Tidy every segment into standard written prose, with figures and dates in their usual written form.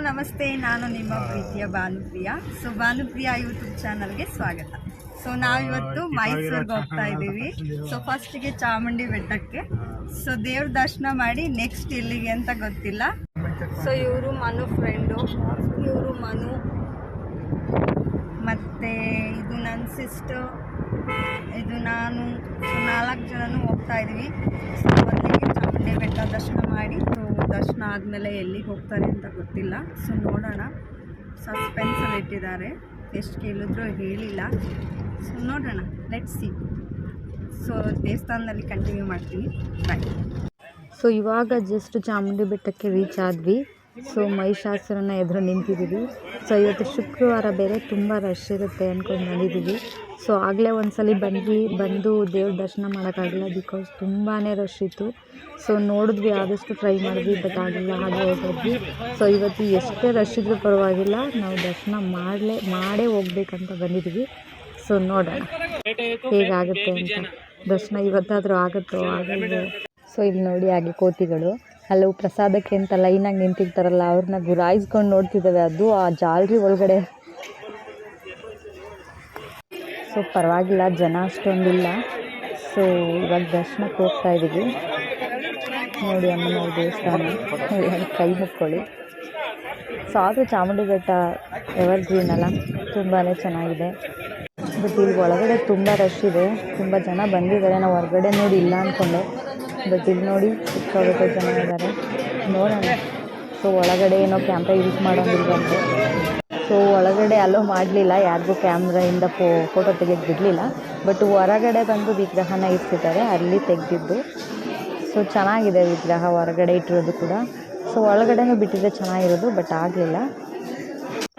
ನಮಸ್ತೆ, ನಾನು ನಿಮ್ಮ ಪ್ರೀತಿಯ ಭಾನುಪ್ರಿಯ. ಸೊ ಭಾನುಪ್ರಿಯ ಯೂಟ್ಯೂಬ್ ಚಾನಲ್ಗೆ ಸ್ವಾಗತ. ಸೊ ನಾವಿವತ್ತು ಮೈಸೂರಿಗೆ ಹೋಗ್ತಾ ಇದ್ದೀವಿ. ಸೊ ಫಸ್ಟಿಗೆ ಚಾಮುಂಡಿ ಬೆಟ್ಟಕ್ಕೆ. ಸೊ ದೇವ್ರ ದರ್ಶನ ಮಾಡಿ ನೆಕ್ಸ್ಟ್ ಎಲ್ಲಿಗೆ ಅಂತ ಗೊತ್ತಿಲ್ಲ. ಸೊ ಇವರು ಮನು ಫ್ರೆಂಡು, ಇವರು ಮನು, ಮತ್ತು ಇದು ನನ್ನ ಸಿಸ್ಟರ್, ಇದು ನಾನು. ಸೊ 4 ಜನನೂ ಹೋಗ್ತಾ ಇದ್ದೀವಿ. ಸೊ ಮೊದಲಿಗೆ ಚಾಮುಂಡಿ ಬೆಟ್ಟ ದರ್ಶನ ಮಾಡಿ, ಸೊ ದರ್ಶನ ಆದಮೇಲೆ ಎಲ್ಲಿಗೆ ಹೋಗ್ತಾರೆ ಅಂತ ಗೊತ್ತಿಲ್ಲ. ಸೊ ನೋಡೋಣ, ಸಸ್ಪೆನ್ಸಲ್ಲಿ ಇಟ್ಟಿದ್ದಾರೆ, ಎಷ್ಟು ಕೇಳಿದ್ರು ಹೇಳಿಲ್ಲ. ಸೊ ನೋಡೋಣ, ಲೆಟ್ಸ್ ಸಿ. ಸೊ ದೇವಸ್ಥಾನದಲ್ಲಿ ಕಂಟಿನ್ಯೂ ಮಾಡ್ತೀನಿ. ಬಾಯ್. ಸೊ ಇವಾಗ ಜಸ್ಟ್ ಚಾಮುಂಡಿ ಬೆಟ್ಟಕ್ಕೆ ರೀಚ್ ಆದ್ವಿ. ಸೊ ಮಹಿಷಾಸುರನ ಎದುರು ನಿಂತಿದ್ದೀವಿ. ಸೊ ಇವತ್ತು ಶುಕ್ರವಾರ ಬೇರೆ, ತುಂಬ ರಶ್ ಇರುತ್ತೆ ಅಂದ್ಕೊಂಡು ಬಂದಿದ್ದೀವಿ. ಸೊ ಆಗಲೇ ಒಂದ್ಸಲ ಬಂದು ದೇವ್ರ ದರ್ಶನ ಮಾಡೋಕ್ಕಾಗಲ್ಲ, ಬಿಕಾಸ್ ತುಂಬಾ ರಶ್ ಇತ್ತು. ಸೊ ನೋಡಿದ್ವಿ, ಆದಷ್ಟು ಟ್ರೈ ಮಾಡಿದ್ವಿ, ಬಟ್ ಆಗಿಲ್ಲ, ಹಾಗೆ ಹೋಗಿದ್ವಿ. ಸೊ ಇವತ್ತು ಎಷ್ಟೇ ರಶ್ ಇದ್ರೂ ಪರವಾಗಿಲ್ಲ, ನಾವು ದರ್ಶನ ಮಾಡೇ ಹೋಗ್ಬೇಕಂತ ಬಂದಿದ್ದೀವಿ. ಸೊ ನೋಡೋಣ ಹೇಗಾಗುತ್ತೆ ಅಂತ. ದರ್ಶನ ಇವತ್ತಾದರೂ ಆಗುತ್ತೋ ಆಗಲ್ವೋ. ಸೊ ಇಲ್ಲಿ ನೋಡಿ, ಹಾಗೆ ಕೋತಿಗಳು ಹಲವು ಪ್ರಸಾದಕ್ಕೆ ಅಂತ ಲೈನಾಗಿ ನಿಂತಿರ್ತಾರಲ್ಲ, ಅವ್ರನ್ನ ಗುರಾಯಿಸ್ಕೊಂಡು ನೋಡ್ತಿದ್ದಾವೆ. ಅದು ಆ ಜಾಲರಿ ಒಳಗಡೆ. ಸೊ ಪರವಾಗಿಲ್ಲ, ಜನ ಅಷ್ಟೊಂದಿಲ್ಲ. ಸೊ ಇವಾಗ ದರ್ಶನಕ್ಕೆ ಹೋಗ್ತಾ ಇದ್ದೀವಿ. ನೋಡಿ ಅಮ್ಮನವ್ರ ದೇವಸ್ಥಾನ, ಕೈ ಮುಕ್ಕೊಳ್ಳಿ. ಸೊ ಆದರೂ ಚಾಮುಂಡಿ ಬೆಟ್ಟ ಎವರ್ಗ್ರೀನ್ ಅಲ್ಲ, ತುಂಬಾ ಚೆನ್ನಾಗಿದೆ. ಬಟ್ ಇಲ್ಲಿ ಒಳಗಡೆ ತುಂಬ ರಶ್ ಇದೆ, ತುಂಬ ಜನ ಬಂದಿದ್ದಾರೆ. ನಾವು ಹೊರಗಡೆ ನೋಡಿ ಇಲ್ಲ ಅಂದ್ಕೊಂಡೆ, ಬಟ್ ಇಲ್ಲಿ ನೋಡಿ ಸಿಕ್ಕಾಗುತ್ತೆ ಜನ ಇದ್ದಾರೆ. ನೋಡೋಣ. ಸೊ ಒಳಗಡೆ ಏನೋ ಕ್ಯಾಮ್ರಾ ಯೂಸ್ ಮಾಡೋದಿಲ್ವಂತೆ. ಸೊ ಒಳಗಡೆ ಅಲೋ ಮಾಡಲಿಲ್ಲ, ಯಾರಿಗೂ ಕ್ಯಾಮ್ರಾಯಿಂದ ಫೋಟೋ ತೆಗೆದು ಬಿಡಲಿಲ್ಲ. ಬಟ್ ಹೊರಗಡೆ ಬಂದು ವಿಗ್ರಹನ ಇರ್ತಿದ್ದಾರೆ, ಅಲ್ಲಿ ತೆಗೆದಿದ್ದು. ಸೊ ಚೆನ್ನಾಗಿದೆ ವಿಗ್ರಹ ಹೊರಗಡೆ ಇಟ್ಟಿರೋದು ಕೂಡ. ಸೊ ಒಳಗಡೆನೂ ಬಿಟ್ಟಿದ್ರೆ ಚೆನ್ನಾಗಿರೋದು, ಬಟ್ ಆಗಲಿಲ್ಲ.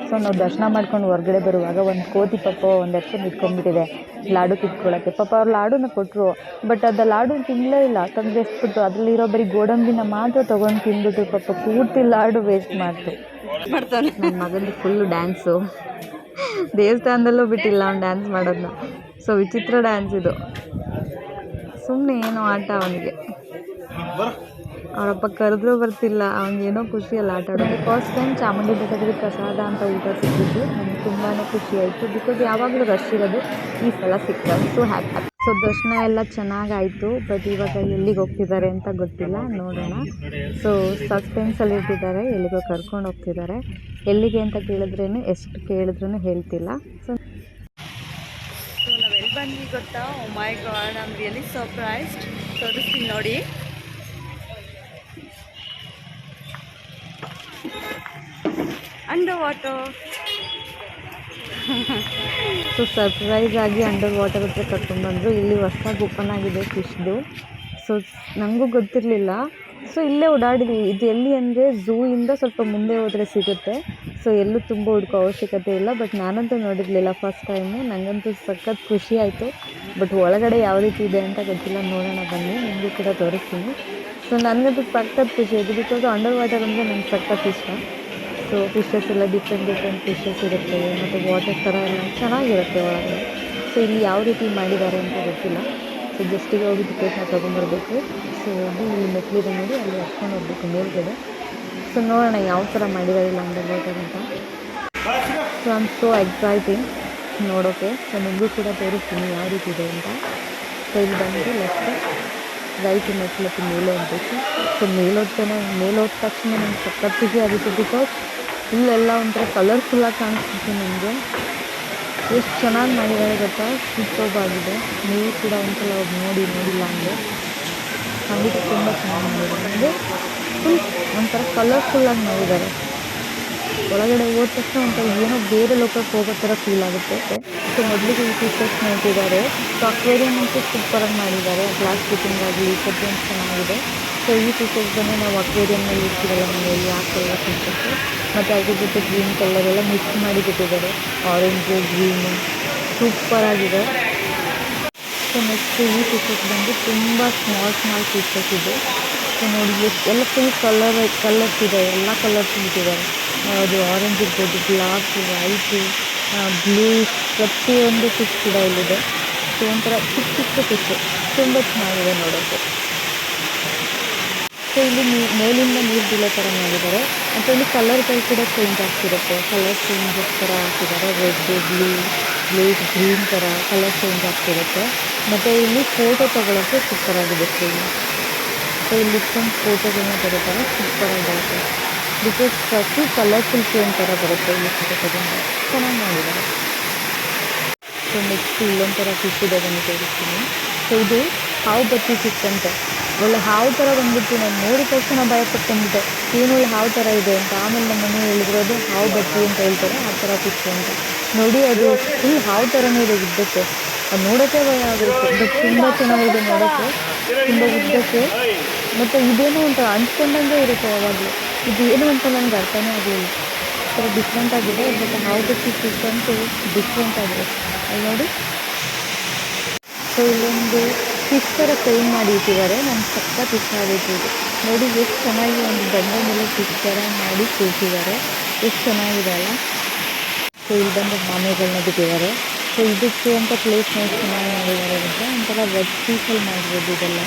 ಸೊ ನಾವು ದರ್ಶನ ಮಾಡ್ಕೊಂಡು ಹೊರಗಡೆ ಬರುವಾಗ ಒಂದು ಕೋತಿ ಪಾಪ ಒಂದು ಎತ್ಕೊಂಡು ಇಟ್ಕೊಂಡ್ಬಿಟ್ಟಿದೆ ಲಾಡು ಕಿತ್ಕೊಳ್ಳೋಕ್ಕೆ. ಪಾಪ ಅವ್ರು ಲಾಡುನ ಕೊಟ್ಟರು, ಬಟ್ ಅದು ಲಾಡು ತಿನ್ನಲೇ ಇಲ್ಲ, ತಂದು ಎಸ್ಬಿಟ್ಟು ಅದರಲ್ಲಿರೋ ಬರೀ ಗೋಡಂಬಿನ ಮಾತ್ರ ತೊಗೊಂಡು ತಿಂದ್ಬಿಟ್ಟು ಪಾಪ ಪೂರ್ತಿ ಲಾಡು ವೇಸ್ಟ್ ಮಾಡ್ತಾನೆ. ನನ್ನ ಮಗಂದು ಫುಲ್ಲು ಡ್ಯಾನ್ಸು, ದೇವಸ್ಥಾನದಲ್ಲೂ ಬಿಟ್ಟಿಲ್ಲ ಅವ್ನು ಡ್ಯಾನ್ಸ್ ಮಾಡೋದನ್ನ. ಸೊ ವಿಚಿತ್ರ ಡ್ಯಾನ್ಸ್ ಇದು, ಸುಮ್ಮನೆ ಏನೋ ಆಟ ಅವನಿಗೆ. ಅವರಪ್ಪ ಕರೆದ್ರೂ ಬರ್ತಿಲ್ಲ, ಅವ್ನಿಗೇನೋ ಖುಷಿಯಲ್ಲಿ ಆಟ ಆಡೋದು. ಫಸ್ಟ್ ಟೈಮ್ ಚಾಮುಂಡಿ ಬೆಟ್ಟದಲ್ಲಿ ಪ್ರಸಾದ ಅಂತ ಊಟ ಸಿಕ್ಕಿದ್ದು ನನಗೆ ತುಂಬಾ ಖುಷಿ ಆಯಿತು, ಬಿಕಾಸ್ ಯಾವಾಗಲೂ ರಶ್ ಇರೋದು, ಈ ಸಲ ಸಿಕ್ಕಿದೆ. So happy. ಸೊ ದರ್ಶನ ಎಲ್ಲ ಚೆನ್ನಾಗಾಯಿತು, ಬಟ್ ಇವಾಗ ಎಲ್ಲಿಗೆ ಹೋಗ್ತಿದ್ದಾರೆ ಅಂತ ಗೊತ್ತಿಲ್ಲ, ನೋಡೋಣ. ಸೊ ಸಸ್ಪೆನ್ಸಲ್ಲಿ ಇಟ್ಟಿದ್ದಾರೆ, ಎಲ್ಲಿಗೋ ಕರ್ಕೊಂಡು ಹೋಗ್ತಿದ್ದಾರೆ. ಎಲ್ಲಿಗೆ ಅಂತ ಕೇಳಿದ್ರೇನು, ಎಷ್ಟು ಕೇಳಿದ್ರೂ ಹೇಳ್ತಿಲ್ಲ. ಸೊ ನಾವೆಲ್ಲಿ ಬಂದ್ವಿ ಗೊತ್ತಾ? Oh my god, I am really surprised. ತೋರಿಸ್ತೀನಿ ನೋಡಿ. Under water. ಸೊ ಸರ್ಪ್ರೈಸ್ ಆಗಿ ಅಂಡರ್ ವಾಟರ್ ಹತ್ರ ಕರ್ಕೊಂಡ್ಬಂದರು. ಇಲ್ಲಿ ಹೊಸ್ದಾಗಿ ಓಪನ್ ಆಗಿದೆ ಫಿಶ್ದು. ಸೊ ನನಗೂ ಗೊತ್ತಿರಲಿಲ್ಲ. ಸೊ ಇಲ್ಲೇ ಓಡಾಡಿದ್ವಿ. ಇದು ಎಲ್ಲಿ ಅಂದರೆ ಝೂಯಿಂದ ಸ್ವಲ್ಪ ಮುಂದೆ ಹೋದರೆ ಸಿಗುತ್ತೆ. ಸೊ ಎಲ್ಲೂ ತುಂಬ ಹುಡುಕೋ ಅವಶ್ಯಕತೆ ಇಲ್ಲ, ಬಟ್ ನಾನಂತೂ ನೋಡಿರಲಿಲ್ಲ ಫಸ್ಟ್ ಟೈಮು. ನನಗಂತೂ ಸಖತ್ ಖುಷಿ ಆಯಿತು, ಬಟ್ ಒಳಗಡೆ ಯಾವ ರೀತಿ ಇದೆ ಅಂತ ಗೊತ್ತಿಲ್ಲ. ನೋಡೋಣ ಬನ್ನಿ, ನಿಮಗೂ ಕೂಡ ತೋರಿಸ್ತೀನಿ. ಸೊ ನನಗಂತೂ ಸಖತ್ ಖುಷಿ ಆಯಿತು, ಬಿಕಾಸ್ ಅಂಡರ್ ವಾಟರ್ ಅಂದರೆ ನನಗೆ ಸಖತ್ ಇಷ್ಟ. ಸೊ ಫಿಶಸ್ ಎಲ್ಲ ಡಿಫ್ರೆಂಟ್ ಫಿಶಸ್ ಇರುತ್ತೆ, ಮತ್ತು ವಾಟರ್ ಥರ ಎಲ್ಲ ಚೆನ್ನಾಗಿರುತ್ತೆ ಒಳಗಡೆ. ಸೊ ಇಲ್ಲಿ ಯಾವ ರೀತಿ ಮಾಡಿದ್ದಾರೆ ಅಂತ ಗೊತ್ತಿಲ್ಲ. ಸೊ ಜಸ್ಟಿಗೆ ಹೋಗಿ ಟಿಕೆಟ್ನ ತೊಗೊಂಬರ್ಬೇಕು. ಸೊ ಹೋಗಿ ಇಲ್ಲಿ ಮೆಟ್ಲಿದೆ ನೋಡಿ, ಅಲ್ಲಿ ಹತ್ಕೊಂಡು ಹೋಗ್ಬೇಕು ಮೇಲ್ಗಡೆ. ಸೊ ನೋಡೋಣ ಯಾವ ಥರ ಮಾಡಿದಾರಿಲ್ಲ ಅಂಡರ್ ವಾಟರ್ ಅಂತ. So I am so exciting ನೋಡೋಕ್ಕೆ. ಸೊ ನಿಮಗೂ ಕೂಡ ತೋರಿಸ್ತೀನಿ ಯಾವ ರೀತಿ ಇದೆ ಅಂತ. ಸೊ ಇಲ್ಲಿ ಬಂದು ಲೆಫ್ಟ್ ರೈಟ್ ಮೆಟ್ಲಕ್ಕೆ ಮೇಲೆ ಹೋಗಬೇಕು. ಸೊ ಮೇಲೋದ ತಕ್ಷಣ ನನಗೆ ಸಖತ್ ಖುಷಿ ಆಗಿತ್ತು, ಬಿಕಾಸ್ ಇಲ್ಲೆಲ್ಲ ಒಂಥರ ಕಲರ್ಫುಲ್ಲಾಗಿ ಕಾಣಿಸ್ತಿತ್ತು ನನಗೆ. ಎಷ್ಟು ಚೆನ್ನಾಗಿ ಮಾಡಿದ್ದಾರೆ ಗೊತ್ತಾ, ಸೂಪರ್ಬ್ ಆಗಿದೆ. ನೀವು ಕೂಡ ಒಂದ್ಸಲ ಹೋಗಿ ನೋಡಿಲ್ಲ ಅಂದರೆ ಖಂಡಿತ ತುಂಬ ಚೆನ್ನಾಗಿ ಮಾಡಿದ್ದಾರೆ. ಅಂದರೆ ಫುಲ್ ಒಂಥರ ಕಲರ್ಫುಲ್ಲಾಗಿ ಮಾಡಿದ್ದಾರೆ. ಒಳಗಡೆ ಹೋದ ತಕ್ಷಣ ಒಂಥರ ಏನೋ ಬೇರೆ ಲೋಕಕ್ಕೆ ಹೋಗೋ ಥರ ಫೀಲ್ ಆಗುತ್ತೆ. ಸೊ ಮೊದಲಿಗೆ ಈ ಫಿಶಸ್ ನೋಡ್ತಿದ್ದಾರೆ. ಸೊ ಅಕ್ವೇರಿಯಮ್ ಅಂತೂ ಸೂಪರಾಗಿ ಮಾಡಿದ್ದಾರೆ, ಗ್ಲಾಸ್ ಫಿಟ್ಟಿಂಗ್ ಆಗಲಿ ಸಬ್ಜೆಂಟ್ ಚೆನ್ನಾಗಿದೆ. ಸೊ ಈ ಫಿಶಸ್ ಬಂದು ನಾವು ಅಕ್ವೇರಿಯಮ್ನಲ್ಲಿ ಇರ್ತೀವಲ್ಲ ಮನೆಯಲ್ಲಿ, ಆ ಕಲರ್ ಫಿಶಸ್ಸು, ಮತ್ತು ಅದ್ರ ಜೊತೆ ಗ್ರೀನ್ ಕಲರ್ ಎಲ್ಲ ಮಿಕ್ಸ್ ಮಾಡಿ ಬಿಟ್ಟಿದ್ದಾರೆ, ಆರೆಂಜು ಗ್ರೀನು, ಸೂಪರಾಗಿದೆ. ಸೊ ನೆಕ್ಸ್ಟ್ ಈ ಫಿಶಸ್ ಬಂದು ತುಂಬ ಸ್ಮಾಲ್ ಫಿಶಸ್ ಇದೆ. ಸೊ ನೋಡಿ ಎಲ್ಲ ಫುಲ್ ಕಲರ್ಸ್ ಇದೆ, ಎಲ್ಲ ಕಲರ್ಸ್ ಬಿಟ್ಟಿದ್ದಾರೆ. ಅದು ಆರೆಂಜ್ ಇರ್ಬೋದು, ಬ್ಲಾಕ್, ವೈಟು, ಬ್ಲೂ, ಪ್ರತಿಯೊಂದು ಫಿಶ್ ಕೂಡ ಇಲ್ಲಿದೆ. ಸೊ ಒಂಥರ ಚಿಕ್ಕ ಫಿಶ್ ತುಂಬ ಚೆನ್ನಾಗಿದೆ ನೋಡೋಕ್ಕೆ. ಸೊ ಇಲ್ಲಿ ಮೇಲಿಂದ ನೀರು ಬೀಳೋ ಥರ ಮಾಡಿದ್ದಾರೆ. ಮತ್ತು ಇಲ್ಲಿ ಕಲರ್ಗಳು ಕೂಡ ಚೇಂಜ್ ಆಗ್ತಿರುತ್ತೆ, ಕಲರ್ ಚೇಂಜಸ್ ಥರ ಹಾಕಿದ್ದಾರೆ, ರೆಡ್ ಬ್ಲೂ ಗ್ರೀನ್ ಥರ ಕಲರ್ ಚೇಂಜ್ ಆಗ್ತಿರುತ್ತೆ. ಮತ್ತು ಇಲ್ಲಿ ಫೋಟೋ ತೊಗೊಳೋಕ್ಕೆ ಸೂಪರಾಗಿದೆ ಇಲ್ಲಿ. ಸೊ ಇಲ್ಲಿ ಡಿಫ್ರೆಂಟ್ ಫೋಟೋಗಳನ್ನ ಬರೀತಾರೆ, ಸೂಪರಾಗಿ ಬರುತ್ತೆ. ಬಿಕಾಸ್ ಫುಲ್ ಕಲರ್ಫುಲ್ ಫ್ರೇಮ್ ಥರ ಬರುತ್ತೆ ಇಲ್ಲಿ ಫೋಟೋದಿಂದ, ಚೆನ್ನಾಗಿ ಮಾಡಿದ್ದಾರೆ. ಸೊ ನೆಕ್ಸ್ಟ್ ಇಲ್ಲೊಂಥರ ಫಿಶ್ ಇದೆ, ಬಂದು ತೋರಿಸ್ತೀನಿ. ಸೊ ಇದು ಹಾವು ಬತ್ತಿ ಫಿಶ್ ಅಂತೆ. ಒಳ್ಳೆ ಹಾವು ಥರ ಬಂದ್ಬಿಟ್ಟು ನಾನು ನೋಡಿದ ತಕ್ಷಣ ಭಯ ಪಟ್ಕೊಂಡ್ಬಿಟ್ಟೆ, ಏನು ಒಳ್ಳೆ ಹಾವು ಥರ ಇದೆ ಅಂತ. ಆಮೇಲೆ ನಮ್ಮ ಮನೆ ಹೇಳಿದ್ರೋದು ಹಾವು ಬತ್ತಿ ಅಂತ ಹೇಳ್ತಾರೆ, ಆ ಥರ ಫಿಶ್ ಅಂತ. ನೋಡಿ ಅದು ಫುಲ್ ಹಾವು ಥರನೇ ಇದೆ ಉದ್ದಕ್ಕೆ, ಅದು ನೋಡೋಕ್ಕೆ ಭಯ ಆಗುತ್ತೆ. ಬಟ್ ತುಂಬ ಚೆನ್ನಾಗಿದೆ ನೋಡೋಕ್ಕೆ, ತುಂಬ ಉದ್ದಕ್ಕೆ. ಮತ್ತು ಇದೇನೋ ಒಂಥರ ಅಂಟ್ಕೊಂಡಂಗೆ ಇರುತ್ತೆ ಯಾವಾಗಲೂ. ಇದು ಏನು ಅಂತ ನನಗೆ ಅರ್ಥನೇ ಆಗಲಿಲ್ಲ, ಥರ ಡಿಫ್ರೆಂಟ್ ಆಗಿದೆ. ಬಟ್ ಹಾವು ಬತ್ತಿ ಫಿಶ್ ಅಂತೂ ಡಿಫ್ರೆಂಟ್ ಆಗಿದೆ ಅಲ್ಲಿ ನೋಡಿ. ಸೊ ಇಲ್ಲೊಂದು ಫಿಶ್ ಥರ ಫ್ರೈಮ್ ಮಾಡಿ ಇಟ್ಟಿದ್ದಾರೆ, ನನಗೆ ಸಖತ್ ಇಷ್ಟ ಆಗಿತ್ತು ಇದು. ನೋಡಿ ಎಷ್ಟು ಚೆನ್ನಾಗಿ ಒಂದು ಬಂಡೆ ಮೇಲೆ ಫಿಶ್ ಥರ ಮಾಡಿ ಕೂತಿದ್ದಾರೆ, ಎಷ್ಟು ಚೆನ್ನಾಗಿದೆ ಅಲ್ಲ. ಸೊ ಇಲ್ಲಿ ಬಂದು ಆಮೆಗಳನ್ನ ಬಿಟ್ಟಿದ್ದಾರೆ. ಸೊ ಇದಕ್ಕೆ ಅಂತ ಪ್ಲೇಸ್ ನೋಡಿ ಚೆನ್ನಾಗಿ ಮಾಡಿದ್ದಾರೆ ಅಂತ, ಒಂಥರ ವೆಜ್ ಪೀಸಲ್ಲಿ ಮಾಡ್ಬೋದು ಇದೆಲ್ಲ.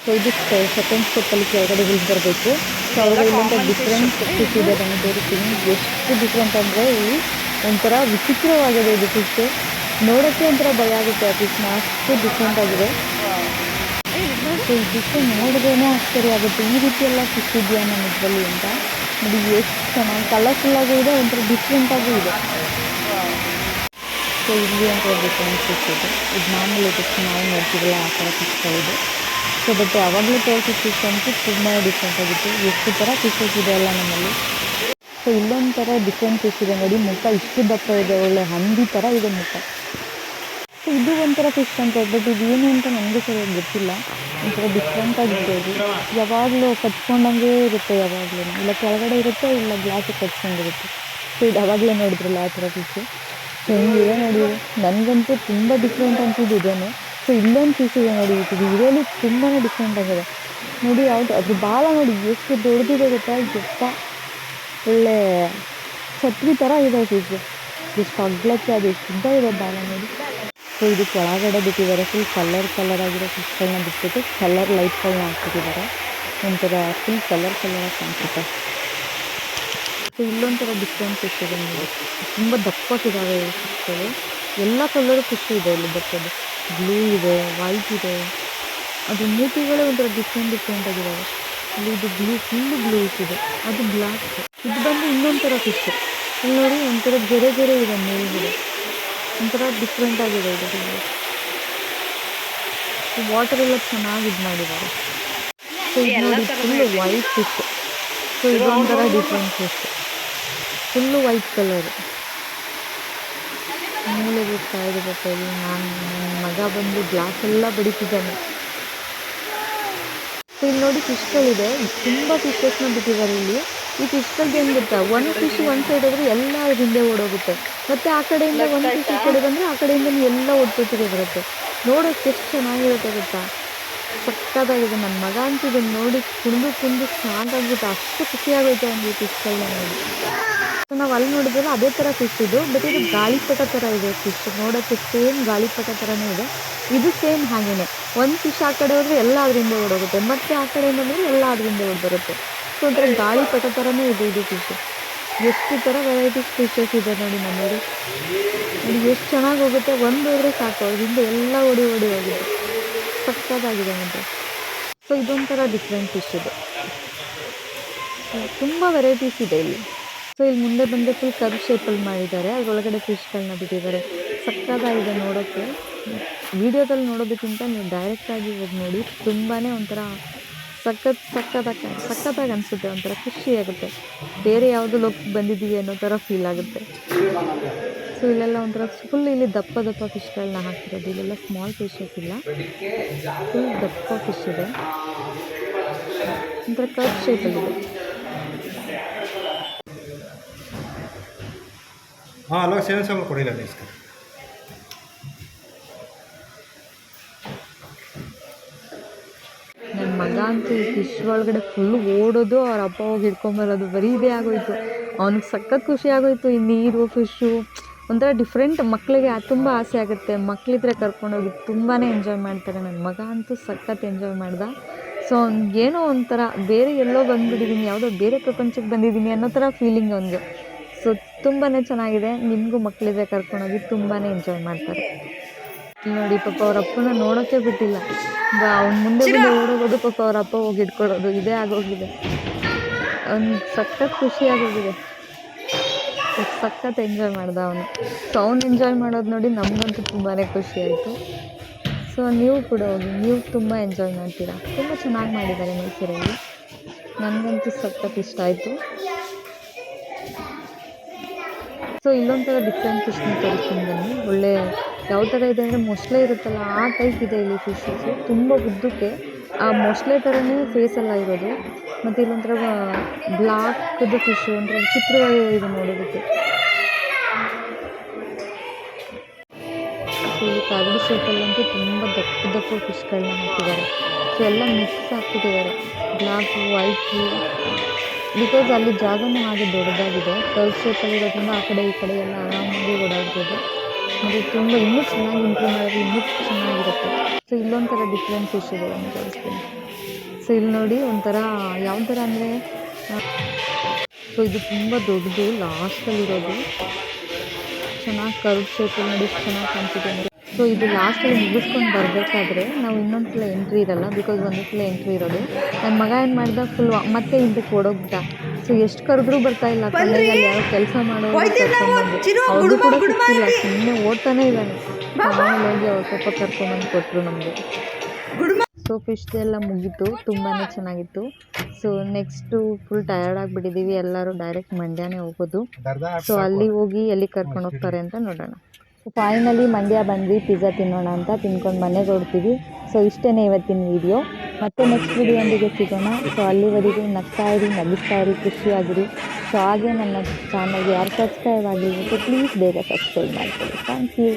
ಸೊ ಇದು ಸೆಕೆಂಡ್ ಸ್ಟೆಪ್ಪಲ್ಲಿ ಕೆಳಗಡೆ ಇಳಿದು ಬರಬೇಕು. ಸೊ ಅವ್ರಿಗೆ ಇಲ್ಲೊಂಥ ಡಿಫ್ರೆಂಟ್ ಫಿಶ್ ಇದೆ, ನನಗೆ ತೋರಿಸ್ತೀನಿ. ಎಷ್ಟು ಡಿಫ್ರೆಂಟ್ ಅಂದರೆ ಇಲ್ಲಿ ಒಂಥರ ವಿಚಿತ್ರವಾಗಿದೆ ಇದು ಫಿಶ್, ನೋಡೋಕ್ಕೆ ಒಂಥರ ಭಯ ಆಗುತ್ತೆ ಆ ಫಿಶ್ನ, ಅಷ್ಟು ಡಿಫ್ರೆಂಟ್ ಆಗಿದೆ. ಸೊ ಇದಕ್ಕೆ ನೋಡಿದ್ರೇ ಆಶ್ಚರ್ಯ ಆಗುತ್ತೆ, ಈ ರೀತಿ ಎಲ್ಲ ಫಿಶ್ ಇದೆಯಾ ನಮ್ಮ ಇದರಲ್ಲಿ ಅಂತ. ನೋಡಿ ಎಷ್ಟು ಚೆನ್ನಾಗಿ ಕಲರ್ಫುಲ್ಲಾಗೂ ಇದೆ, ಒಂಥರ ಡಿಫ್ರೆಂಟಾಗೂ ಇದೆ. ಸೊ ಇಲ್ಲಿ ಒಂಥರ ಡಿಫ್ರೆಂಟ್ ಫಿಶ್ ಇದೆ, ಇದು ಮಾಮೂಲಿ ಫಿಶ್ ನಾವು ನೋಡ್ತಿದ್ದಿಲ್ಲ ಆ ಥರ ಫಿಶ್ಗಳಿದೆ. ಸೊ ಬಟ್ ಯಾವಾಗಲೂ ತೋರಿಸಿದ ಫಿಶ್ ಅಂತೂ ತುಂಬಾ ಡಿಫ್ರೆಂಟ್ ಆಗಿತ್ತು, ಎಷ್ಟು ಥರ ಫಿಶಸ್ ಇದೆ ಅಲ್ಲ ನಮ್ಮಲ್ಲಿ. ಸೊ ಇಲ್ಲೊಂಥರ ಡಿಫ್ರೆಂಟ್ ಫಿಶ್ ಇದೆ ನೋಡಿ, ಮುಖ ಇಷ್ಟು ದಪ್ಪ ಇದೆ, ಒಳ್ಳೆ ಹಂದಿ ಥರ ಇದೆ ಮುಖ. ಸೊ ಇದು ಒಂಥರ ಫಿಶ್ ಅಂತ, ಬಟ್ ಇದು ಏನು ಅಂತ ನನಗೂ ಸರಿಯಾಗಿ ಗೊತ್ತಿಲ್ಲ, ಒಂಥರ ಡಿಫ್ರೆಂಟಾಗಿದೆ. ಇದು ಯಾವಾಗಲೂ ಕಚ್ಕೊಂಡಂಗೆ ಇರುತ್ತೆ, ಯಾವಾಗಲೂ ಇಲ್ಲ ಕೆಳಗಡೆ ಇರುತ್ತೆ, ಇಲ್ಲ ಗ್ಲಾಸಿಗೆ ಕಚ್ಕೊಂಡಿರುತ್ತೆ. ಸೊ ಇದು ಯಾವಾಗಲೇ ನೋಡಿದ್ರಲ್ಲ ಆ ಥರ ಫಿಶು. ಸೊ ಹೆಂಗಿದೆ ನೋಡಿ, ನನಗಂತೂ ತುಂಬ ಡಿಫ್ರೆಂಟ್ ಅನ್ಸಿದ್ದು ಇದೇನೆ. ಸೊ ಇಲ್ಲೊಂದು ಫಿಶ್ ಇದೆ ನೋಡಿ, ಇದು ಇದರಲ್ಲಿ ತುಂಬಾ ಡಿಫ್ರೆಂಟ್ ಆಗಿದೆ ನೋಡಿ. ಯಾವುದು ಅದ್ರ ಬಾಲ ನೋಡಿ ಎಷ್ಟು ದೊಡ್ಡದಿದೆ ಗೊತ್ತಾ, ಯಪ್ಪ ಒಳ್ಳೆ ಛತ್ರಿ ಥರ ಇದೆ ಫಿಶ್, ಎಷ್ಟು ಅಗ್ಲಕ್ಕೆ ಅದು ಎಷ್ಟು ಉದ್ದ ಇದೆ ಬಾಲ ನೋಡಿ. ಸೊ ಇದು ಕೆಳಗಡೆ ಬಿಟ್ಟಿದ್ದಾರೆ, ಫುಲ್ ಕಲರ್ ಆಗಿರೋ ಫಿಶ್ಗಳನ್ನ ಬಿಟ್ಬಿಟ್ಟು ಕಲರ್ ಲೈಟ್ಗಳನ್ನ ಹಾಕ್ಬಿಟ್ಟಿದ್ದಾರೆ, ಒಂಥರ ಫುಲ್ ಕಲರ್ ಆಗಿ ಕಾಣಿಸುತ್ತೆ. ಸೊ ಇಲ್ಲೊಂಥರ ಡಿಫ್ರೆಂಟ್ ಫಿಶ್ ಇದೆ ನೋಡಿ, ತುಂಬ ದಪ್ಪಕ್ಕಿದ್ದಾವೆ ಫಿಶ್ಗಳು, ಎಲ್ಲ ಕಲರು ಫಿಶ್ ಇದೆ ಇಲ್ಲಿ ಬರ್ತದೆ. ಬ್ಲೂ ಇದೆ, ವೈಟ್ ಇದೆ, ಅದು ಮೂತಿಗಳೇ ಒಂಥರ ಡಿಫ್ರೆಂಟ್ ಆಗಿದ್ದಾವೆ. ಇಲ್ಲಿ ಇದು ಫುಲ್ಲು ಬ್ಲೂಸ್ ಇದೆ, ಅದು ಬ್ಲ್ಯಾಕ್. ಇದು ಬಂದು ಇನ್ನೊಂಥರ ಫಿಶ್, ಇಲ್ಲಿ ನೋಡಿ ಒಂಥರ ಗೆರೆ ಇದೆ ಮೇಲ್ಗಡೆ, ಒಂಥರ ಡಿಫ್ರೆಂಟ್ ಆಗಿದೆ ಇದು. ವಾಟರ್ ಎಲ್ಲ ಚೆನ್ನಾಗಿ ಇದು ಮಾಡಿದ್ದಾರೆ. ಸೊ ಇದು ನೋಡಿ ಫುಲ್ಲು ವೈಟ್ ಫಿಶ್. ಸೊ ಇದೊಂಥರ different fish, full white colour. ಮೇಲೆ ಬರ್ತಾ ಇದೆ ಇಲ್ಲಿ, ನನ್ನ ಮಗ ಬಂದು ಗ್ಲಾಸ್ ಎಲ್ಲ ಬಡಿತಿದ್ದಾನೆ. ಸೊ ಇಲ್ಲಿ ನೋಡಿ ಫಿಶ್ಗಳಿದೆ, ತುಂಬ ಫಿಶಸ್ನ ಬಿಟ್ಟಿದ್ದಾರೆ ಇಲ್ಲಿ. ಈ ಫಿಶ್ಗಳಿಗೆ ಏನು ಗೊತ್ತಾ, ಒಂದು ಫಿಶ್ ಒಂದು ಸೈಡ್ ಹೋದರೆ ಎಲ್ಲ ಹಿಂದೆ ಓಡೋಗುತ್ತೆ, ಮತ್ತು ಆ ಕಡೆಯಿಂದ ಒಂದು ಫಿಶ್ ಈ ಕಡೆ ಬಂದರೆ ಆ ಕಡೆಯಿಂದ ಎಲ್ಲ ಒಟ್ಟೊಟ್ಟಿಗೆ ಬರುತ್ತೆ. ನೋಡೋಕ್ಕೆ ಎಷ್ಟು ಚೆನ್ನಾಗಿರುತ್ತೆ ಗೊತ್ತಾ, ಸಕ್ಕತ್ತಾಗಿದೆ. ನನ್ನ ಮಗ ಅಂತೂ ಇದನ್ನು ನೋಡಿ ಕುಂದು ಸಾಕಾಗ್ಬಿಟ್ಟು, ಅಷ್ಟು ಖುಷಿಯಾಗೋಯ್ತು ಒಂದು ಫಿಶ್ಗಳನ್ನ ನೋಡಿ. ಸೊ ನಾವು ಅಲ್ಲಿ ನೋಡಿದ್ರೆ ಅದೇ ಥರ ಫಿಶ್ ಇದು, ಬಟ್ ಇದು ಗಾಳಿಪಟ ಥರ ಇದೆ ಫಿಶ್, ನೋಡೋಕ್ಕೆ ಸೇಮ್ ಗಾಳಿಪಟ ಥರನೇ ಇದೆ. ಇದು ಸೇಮ್ ಹಾಗೇನೆ, ಒಂದು ಫಿಶ್ ಆ ಕಡೆ ಹೋದರೆ ಎಲ್ಲ ಅದರಿಂದ ಓಡೋಗುತ್ತೆ, ಮತ್ತು ಆ ಕಡೆಯಿಂದ ಬಂದರೆ ಎಲ್ಲ ಅದರಿಂದ ಓಡಿ ಬರುತ್ತೆ. ಸೊ ಒಂಥರ ಗಾಳಿಪಟ ಥರನೇ ಇದೆ ಇದು ಫಿಶ್. ಎಷ್ಟು ಥರ ವೆರೈಟೀಸ್ ಫಿಶಸ್ ಇದೆ ನೋಡಿ ನಮ್ಮಲ್ಲಿ, ನೋಡಿ ಎಷ್ಟು ಚೆನ್ನಾಗಿ ಹೋಗುತ್ತೆ, ಒಂದು ಹೋದರೆ ಸಾಕು ಅದರಿಂದ ಎಲ್ಲ ಓಡಿ ಹೋಗುತ್ತೆ, ಸಕ್ಕತ್ತಾಗಿದೆ ಮತ್ತು. ಸೊ ಇದೊಂಥರ ಡಿಫ್ರೆಂಟ್ ಫಿಶ್ ಇದೆ, ತುಂಬ ವೆರೈಟೀಸ್ ಇದೆ ಇಲ್ಲಿ. ಸೊ ಇಲ್ಲಿ ಮುಂದೆ ಬಂದು ಫುಲ್ ಕರ್ವ್ ಶೇಪಲ್ಲಿ ಮಾಡಿದ್ದಾರೆ, ಅದರೊಳಗಡೆ ಫಿಶ್ಗಳನ್ನ ಬಿಟ್ಟಿದ್ದಾರೆ, ಸಕ್ಕತ್ತಾಗಿದೆ ನೋಡೋಕ್ಕೆ. ವೀಡಿಯೋದಲ್ಲಿ ನೋಡೋದಕ್ಕಿಂತ ನೀವು ಡೈರೆಕ್ಟಾಗಿ ಹೋಗಿ ನೋಡಿ, ತುಂಬಾ ಒಂಥರ ಸಕ್ಕತ್ತಾಗಿ ಅನಿಸುತ್ತೆ, ಒಂಥರ ಖುಷಿಯಾಗುತ್ತೆ, ಬೇರೆ ಯಾವುದೋ ಲೋಕಕ್ಕೆ ಬಂದಿದ್ದೀವಿ ಅನ್ನೋ ಥರ ಫೀಲ್ ಆಗುತ್ತೆ. ಸೊ ಇಲ್ಲೆಲ್ಲ ಒಂಥರ ಫುಲ್ ಇಲ್ಲಿ ದಪ್ಪ ಫಿಶ್ಗಳನ್ನ ಹಾಕ್ತಿರೋದು, ಇಲ್ಲೆಲ್ಲ ಸ್ಮಾಲ್ ಫಿಶಸ್ ಇಲ್ಲ, ಫುಲ್ ದಪ್ಪ ಫಿಶ್ ಇದೆ, ಒಂಥರ ಕರ್ವ್ ಶೇಪಲ್ಲಿದೆ. ಹಲೋ ಸೇವೆನ್ ಸಾಂಬಾರು ಕೊಡಿಲ್ಲ ಇಷ್ಟ. ನನ್ನ ಮಗ ಅಂತೂ ಈ ಫಿಶ್ ಒಳಗಡೆ ಫುಲ್ ಓಡೋದು, ಅವ್ರ ಅಪ್ಪ ಹೋಗಿ ಹಿಡ್ಕೊಂಬರೋದು, ಬರೀ ಇದೇ ಆಗೋಯ್ತು. ಅವ್ನಿಗೆ ಸಖತ್ ಖುಷಿ ಆಗೋಯ್ತು, ಈ ನೀರು ಫಿಶ್ಶು ಒಂಥರ ಡಿಫ್ರೆಂಟ್. ಮಕ್ಕಳಿಗೆ ತುಂಬ ಆಸೆ ಆಗುತ್ತೆ, ಮಕ್ಕಳಿದ್ರೆ ಕರ್ಕೊಂಡೋಗಿ ತುಂಬಾ ಎಂಜಾಯ್ ಮಾಡ್ತಾರೆ. ನನ್ನ ಮಗ ಅಂತೂ ಸಖತ್ ಎಂಜಾಯ್ ಮಾಡ್ದ. ಸೊ ಏನೋ ಒಂಥರ ಬೇರೆ ಎಲ್ಲೋ ಬಂದುಬಿಟ್ಟಿದ್ದೀನಿ, ಯಾವುದೋ ಬೇರೆ ಪ್ರಪಂಚಕ್ಕೆ ಬಂದಿದ್ದೀನಿ ಅನ್ನೋ ಥರ ಫೀಲಿಂಗ್ ಅವನಿಗೆ. ಸೊ ತುಂಬಾ ಚೆನ್ನಾಗಿದೆ. ನಿಮಗೂ ಮಕ್ಕಳಿದ್ರೆ ಕರ್ಕೊಂಡೋಗಿ ತುಂಬಾ ಎಂಜಾಯ್ ಮಾಡ್ತಾರೆ. ನೋಡಿ ಪಾಪ ಅವ್ರ ಅಪ್ಪನ ನೋಡೋಕ್ಕೆ ಬಿಟ್ಟಿಲ್ಲ, ಅವ್ನ ಮುಂದೆ ಓಡೋಗೋದು, ಪಾಪ ಅವ್ರ ಅಪ್ಪ ಹೋಗಿ ಇಟ್ಕೊಳ್ಳೋದು, ಇದೇ ಆಗೋಗಿದೆ. ಅವ್ನು ಸಖತ್ ಖುಷಿಯಾಗೋಗಿದೆ, ಸಖತ್ ಎಂಜಾಯ್ ಮಾಡ್ದ ಅವನು. ಸೊ ಅವ್ನು ಎಂಜಾಯ್ ಮಾಡೋದು ನೋಡಿ ನಮಗಂತೂ ತುಂಬಾ ಖುಷಿ ಆಯಿತು. ಸೊ ನೀವು ಕೂಡ ಹೋಗಿ, ನೀವು ತುಂಬ ಎಂಜಾಯ್ ಮಾಡ್ತೀರಾ. ತುಂಬ ಚೆನ್ನಾಗಿ ಮಾಡಿದ್ದಾರೆ ಮೈಸೂರಲ್ಲಿ, ನನಗಂತೂ ಸಖತ್ ಇಷ್ಟ ಆಯಿತು. ಸೊ ಇಲ್ಲೊಂಥರ ಡಿಫ್ರೆಂಟ್ ಫಿಶ್ನ ತೋರಿಸ್ತೀನಿ ಬನ್ನಿ. ಒಳ್ಳೆ ಯಾವ ಥರ ಇದೆ ಅಂದರೆ ಮೊಸಳೆ ಇರುತ್ತಲ್ಲ ಆ ಟೈಪ್ ಇದೆ ಇಲ್ಲಿ ಫಿಶಸ್ಸು. ತುಂಬ ಉದ್ದಕ್ಕೆ ಆ ಮೊಸಳೆ ಥರನೇ ಫೇಸೆಲ್ಲ ಇರೋದು. ಮತ್ತು ಇಲ್ಲೊಂಥರ ಬ್ಲಾಕ್ದು ಫಿಶ್ಶು, ಒಂಥರ ವಿಚಿತ್ರವಾಗಿ ಇದೆ ನೋಡೋದಕ್ಕೆ. ಸೊ ಇಲ್ಲಿ ಕಾಗಡಿ ಶೇಪಲ್ಲಂತೂ ತುಂಬ ದಪ್ಪ ಫಿಶ್ಗಳನ್ನ ಹಾಕಿದ್ದಾರೆ. ಸೊ ಎಲ್ಲ ಮಿಕ್ಸ್ ಹಾಕ್ತಿದ್ದಾರೆ, ಬ್ಲಾಕು ವೈಟು, ಬಿಕಾಸ್ ಅಲ್ಲಿ ಜಾಗನೂ ಹಾಗೆ ದೊಡ್ಡದಾಗಿದೆ. ಕರ್ವ್ ಶೇಪಲ್ಲಿ ಇರೋದ್ರಿಂದ ಆ ಕಡೆ ಈ ಕಡೆ ಎಲ್ಲ ಆರಾಮಾಗಿ ಓಡಾಡ್ಬೋದು. ಮತ್ತು ತುಂಬ ಇನ್ನೂ ಚೆನ್ನಾಗಿ ಇಂಪ್ರೂವ್ ಮಾಡಿದ್ರೆ ಇನ್ನೂ ಚೆನ್ನಾಗಿರುತ್ತೆ. ಸೊ ಇಲ್ಲೊಂಥರ ಡಿಫ್ರೆಂಟ್ ಫಿಶ್ ಇದೆ ಅಂತ ತೋರಿಸ್ತೀನಿ. ಸೊ ಇಲ್ಲಿ ನೋಡಿ ಒಂಥರ ಯಾವ ಥರ ಅಂದರೆ, ಸೊ ಇದು ತುಂಬ ದೊಡ್ಡದು, ಲಾಸ್ಟಲ್ಲಿರೋದು ಚೆನ್ನಾಗಿ ಕರ್ವ್ ಶೇಪಲ್ಲಿ ನೋಡಿ ಚೆನ್ನಾಗಿ ಕಾಣ್ತಿದೆ ಅಂದರೆ. ಸೊ ಇದು ಲಾಸ್ಟಲ್ಲಿ ಮುಗಿಸ್ಕೊಂಡು ಬರಬೇಕಾದ್ರೆ ನಾವು ಇನ್ನೊಂದು ಸಲ ಎಂಟ್ರಿ ಇರೋಲ್ಲ, ಬಿಕಾಸ್ ಒಂದು ಸಲ ಎಂಟ್ರಿ ಇರೋದು. ನನ್ನ ಮಗ ಏನು ಮಾಡ್ದ, ಫುಲ್ ಮತ್ತೆ ಹಿಂದಕ್ಕೆ ಓಡೋಗ್ಬಿಟ್ಟ. ಸೊ ಎಷ್ಟು ಕರೆದ್ರೂ ಬರ್ತಾಯಿಲ್ಲ. ಕೊನೆಗೆ ಅಲ್ಲಿ ಯಾರೋ ಕೆಲಸ ಮಾಡೋರು ಕರ್ಕೊಂಡ್ಬಂದು ಅವ್ರಿಗೂ ಕೂಡ ಸಿಕ್ತಿಲ್ಲ, ಸುಮ್ಮನೆ ಓಡ್ತಾನೇ ಇದ್ದಾನೆ. ಆಮೇಲೆ ಹೋಗಿ ಅವ್ರು ಸ್ವಲ್ಪ ಕರ್ಕೊಂಡ್ಬಂದು ಕೊಟ್ಟರು ನಮಗೆ. ಸೊ ಫಿಶ್ದೆಲ್ಲ ಮುಗೀತು, ತುಂಬಾ ಚೆನ್ನಾಗಿತ್ತು. ಸೊ ನೆಕ್ಸ್ಟು ಫುಲ್ ಟಯರ್ಡ್ ಆಗಿಬಿಟ್ಟಿದ್ದೀವಿ ಎಲ್ಲರೂ, ಡೈರೆಕ್ಟ್ ಮಂಡ್ಯನೇ ಹೋಗೋದು. ಸೊ ಅಲ್ಲಿ ಹೋಗಿ ಎಲ್ಲಿ ಕರ್ಕೊಂಡು ಹೋಗ್ತಾರೆ ಅಂತ ನೋಡೋಣ. ಸೊ ಫೈನಲಿ ಮಂಡ್ಯ ಬಂದ್ವಿ, ಪಿಜ್ಜಾ ತಿನ್ನೋಣ ಅಂತ ತಿನ್ಕೊಂಡು ಮನೆಗೆ ಹೊರಡ್ತೀವಿ. ಸೊ ಇಷ್ಟೇ ಇವತ್ತಿನ ವೀಡಿಯೋ. ಮತ್ತೆ ನೆಕ್ಸ್ಟ್ ವೀಡಿಯೋಂದಿಗೆ ಸಿಗೋಣ. ಸೊ ಅಲ್ಲಿವರೆಗೂ ನಗ್ತಾ ಇರಿ, ಖುಷಿಯಾಗಿರಿ. ಸೊ ಹಾಗೆ ನನ್ನ ಚಾನಲ್ಗೆ ಯಾರು ಸಬ್ಸ್ಕ್ರೈಬ್ ಆಗಿಲ್ಲ ಸೊ ಪ್ಲೀಸ್ ಬೇಗ ಸಬ್ಸ್ಕ್ರೈಬ್ ಮಾಡ್ಕೊಳ್ಳಿ. Thank you.